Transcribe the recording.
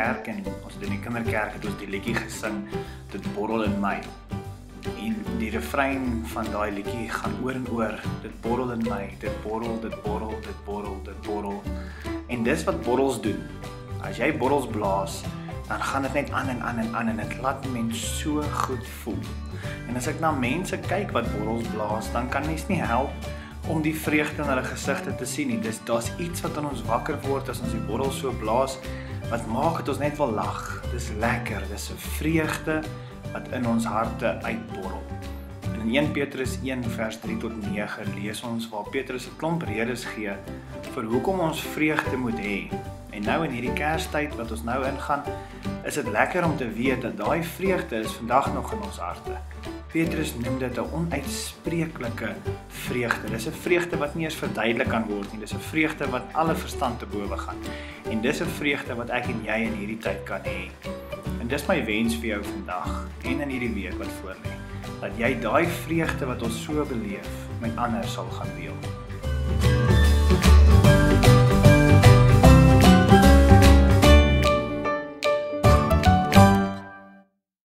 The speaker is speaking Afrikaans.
kerk en ons het in die kinderkerk het ons die liedjie gesing, dit borrel in my. En die refrein van daai liedjie gaan oor en oor, dit borrel in my, dit borrel, dit borrel, dit borrel, dit borrel. En dis wat borrels doen. As jy borrels blaas, dan gaan dit net aan en aan en aan en dit laat mens so goed voel. En as ek na mense kyk wat borrels blaas, dan kan mens nie help om die vreugde in hulle gesigte te sien nie. Daar's iets wat aan ons wakker word as ons die borrels so blaas, wat maak het ons net wil lag. Dis lekker, dis 'n vreugde wat in ons harte uitborrel. En in 1 Petrus 1 vers 3 tot 9 lees ons waar Petrus 'n klomp redes gee vir hoekom ons vreugde moet hê. En nou in hierdie Kerstyd wat ons nou ingaan, is dit lekker om te weet dat daai vreugde is vandag nog in ons harte. Petrus noem dit 'n onuitspreeklike vreugde. Dis 'n vreugde wat nie eens verduidelik kan word nie. Dis 'n vreugde wat alle verstand te bowe gaan. En dis 'n vreugde wat ek en jy in hierdie tyd kan hê. En dis my wens vir jou vandag en in hierdie week wat voorlê, dat jy daai vreugde wat ons so beleef met ander sal gaan deel.